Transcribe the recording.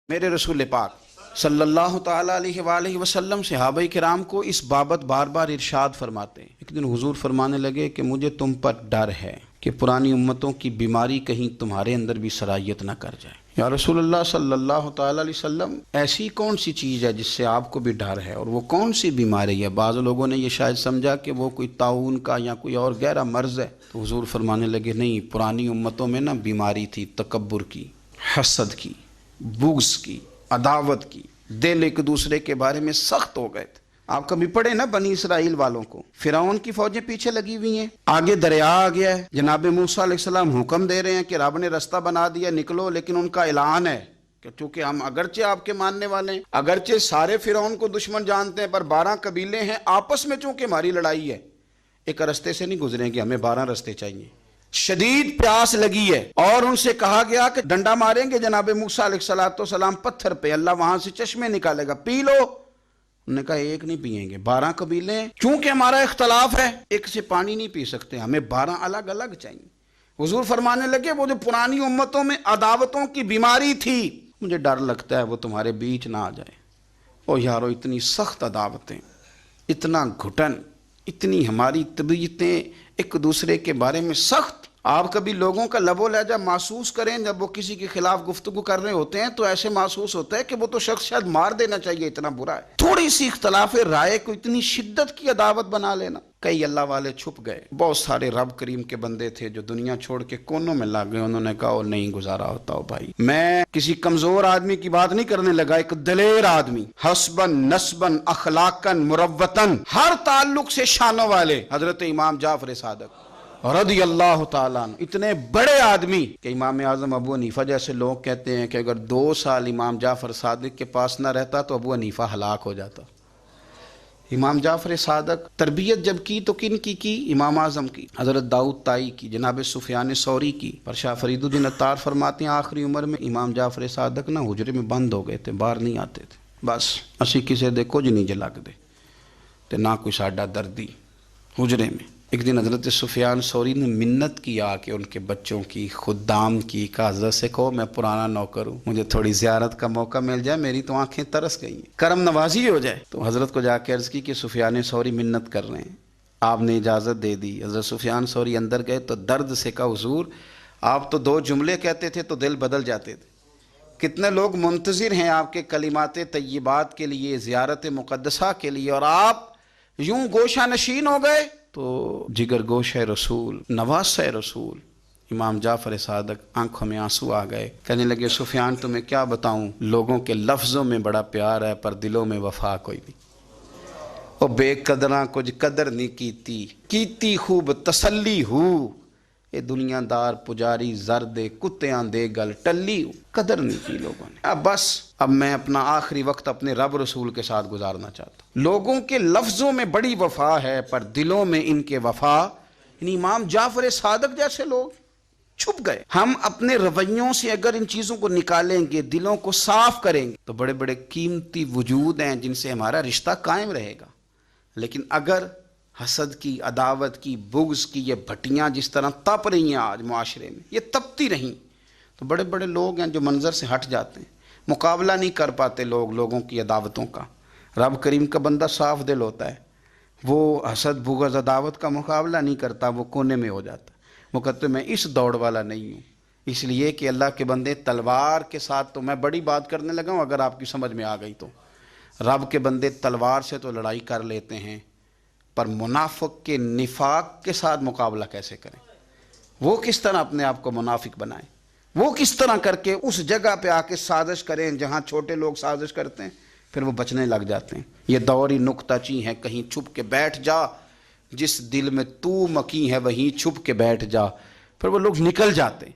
میرے رسول پاک صلی اللہ تعالیٰ علیہ وآلہ وسلم صحابہ کرام کو اس بابت بار بار ارشاد فرماتے ہیں۔ ایک دن حضور فرمانے لگے کہ مجھے تم پر ڈر ہے کہ پرانی امتوں کی بیماری کہیں تمہارے اندر بھی سرایت نہ کر جائے۔ یا رسول اللہ صلی اللہ تعالیٰ علیہ وسلم، ایسی کون سی چیز ہے جس سے آپ کو بھی ڈر ہے، اور وہ کون سی بیماری ہے؟ بعض لوگوں نے یہ شاید سمجھا کہ وہ کوئی طاعون کا یا کوئی اور گہرا مرض ہے، تو حضور فرمانے لگے نہیں، پرانی امتوں میں نا بیماری تھی تکبر کی، حسد کی، بغض کی، عداوت کی، دل ایک دوسرے کے بارے میں سخت ہو گئے تھے۔ آپ کبھی پڑھے نا بنی اسرائیل والوں کو، فرعون کی فوجیں پیچھے لگی ہوئی ہیں، آگے دریا آ گیا ہے، جناب موسیٰ علیہ السلام حکم دے رہے ہیں کہ رب نے رستہ بنا دیا نکلو، لیکن ان کا اعلان ہے کہ چونکہ ہم اگرچہ آپ کے ماننے والے ہیں، اگرچہ سارے فرعون کو دشمن جانتے ہیں، پر 12 قبیلے ہیں، آپس میں چونکہ ہماری لڑائی ہے، ایک رستے سے نہیں گزریں گے، ہمیں 12 رستے چاہیے۔ شدید پیاس لگی ہے اور ان سے کہا گیا کہ ڈنڈا ماریں گے جناب موسیٰ علیہ السلام پتھر پہ، اللہ وہاں سے چشمے نکالے گا، پی لو۔ انہوں نے کہا ایک نہیں پئیں گے، 12 قبیلے ہیں، چونکہ ہمارا اختلاف ہے ایک سے پانی نہیں پی سکتے، ہمیں 12 الگ الگ چاہیے۔ حضور فرمانے لگے وہ جو پرانی امتوں میں عداوتوں کی بیماری تھی، مجھے ڈر لگتا ہے وہ تمہارے بیچ نہ آ جائے۔ او یارو، اتنی سخت عداوتیں، اتنا گھٹن، اتنی ہماری طبیعتیں ایک دوسرے کے بارے میں سخت۔ آپ کبھی لوگوں کا لب و لہجہ محسوس کریں، جب وہ کسی کے خلاف گفتگو کر رہے ہوتے ہیں تو ایسے محسوس ہوتا ہے کہ وہ تو شخص شاید مار دینا چاہیے، اتنا برا ہے۔ تھوڑی سی اختلاف رائے کو اتنی شدت کی عداوت بنا لینا۔ کئی اللہ والے چھپ گئے، بہت سارے رب کریم کے بندے تھے جو دنیا چھوڑ کے کونوں میں لگ گئے، انہوں نے کہا وہ نہیں گزارا ہوتا ہو بھائی۔ میں کسی کمزور آدمی کی بات نہیں کرنے لگا، ایک دلیر آدمی، حسبن نسبن اخلاقن مروتن، ہر تعلق سے شانوں والے، حضرت امام جعفر صادق رضی اللہ تعالیٰ عنہ، اتنے بڑے آدمی کہ امام اعظم ابو حنیفہ جیسے لوگ کہتے ہیں کہ اگر 2 سال امام جعفر صادق کے پاس نہ رہتا تو ابو حنیفہ ہلاک ہو جاتا۔ امام جعفر صادق تربیت جب کی تو کن کی امام اعظم کی، حضرت داؤد طائی کی، جناب سفیان ثوری کی، پر شاہ فرید الدین عطار فرماتے ہیں آخری عمر میں امام جعفر صادق نہ حجرے میں بند ہو گئے تھے، باہر نہیں آتے تھے، بس اسی کسے دے کچھ نہیں جلگ دے تے نہ کوئی ساڈا دردی حجرے میں۔ ایک دن حضرت سفیان ثوری نے منت کیا کہ ان کے بچوں کی، خدام کی، کہ حضرت سے کہو میں پرانا نوکر ہوں، مجھے تھوڑی زیارت کا موقع مل جائے، میری تو آنکھیں ترس گئی ہیں، کرم نوازی ہو جائے۔ تو حضرت کو جا کے عرض کی کہ سفیان ثوری منت کر رہے ہیں، آپ نے اجازت دے دی۔ حضرت سفیان ثوری اندر گئے تو درد سے کہا حضور آپ تو 2 جملے کہتے تھے تو دل بدل جاتے تھے، کتنے لوگ منتظر ہیں آپ کے کلمات طیبات کے لیے، زیارت مقدسہ کے لیے، اور آپ یوں گوشہ نشین ہو گئے۔ تو جگر گوشہ رسول، نواسہ رسول امام جعفر صادق آنکھوں میں آنسو آ گئے، کہنے لگے سفیان تمہیں کیا بتاؤں، لوگوں کے لفظوں میں بڑا پیار ہے پر دلوں میں وفا کوئی نہیں۔ او بے قدراں کچھ قدر نہیں کیتی خوب تسلی ہو، اے دنیا دار پجاری زرد کتیاں دے گل ٹلی ہو، قدر نہیں کی لوگوں نے۔ اب میں اپنا آخری وقت اپنے رب رسول کے ساتھ گزارنا چاہتا ہوں۔ لوگوں کے لفظوں میں بڑی وفا ہے پر دلوں میں ان کے وفا، یعنی امام جعفر صادق جیسے لوگ چھپ گئے۔ ہم اپنے رویوں سے اگر ان چیزوں کو نکالیں گے، دلوں کو صاف کریں گے، تو بڑے بڑے قیمتی وجود ہیں جن سے ہمارا رشتہ قائم رہے گا۔ لیکن اگر حسد کی، عداوت کی، بغض کی یہ بھٹیاں جس طرح تپ رہی ہیں آج معاشرے میں، یہ تپتی رہیں تو بڑے بڑے لوگ ہیں جو منظر سے ہٹ جاتے ہیں، مقابلہ نہیں کر پاتے لوگوں کی عداوتوں کا۔ رب کریم کا بندہ صاف دل ہوتا ہے، وہ حسد بغض عداوت کا مقابلہ نہیں کرتا، وہ کونے میں ہو جاتا۔ وہ کہتے میں اس دوڑ والا نہیں ہوں، اس لیے کہ اللہ کے بندے تلوار کے ساتھ، تو میں بڑی بات کرنے لگا ہوں اگر آپ کی سمجھ میں آ گئی تو، رب کے بندے تلوار سے تو لڑائی کر لیتے ہیں، پر منافق کے نفاق کے ساتھ مقابلہ کیسے کریں؟ وہ کس طرح اپنے آپ کو منافق بنائیں؟ وہ کس طرح کر کے اس جگہ پہ آ کے سازش کریں جہاں چھوٹے لوگ سازش کرتے ہیں، پھر وہ بچنے لگ جاتے ہیں۔ یہ دور ہی نکتہ چیں ہے، کہیں چھپ کے بیٹھ جا، جس دل میں تو مکی ہے وہیں چھپ کے بیٹھ جا، پھر وہ لوگ نکل جاتے ہیں۔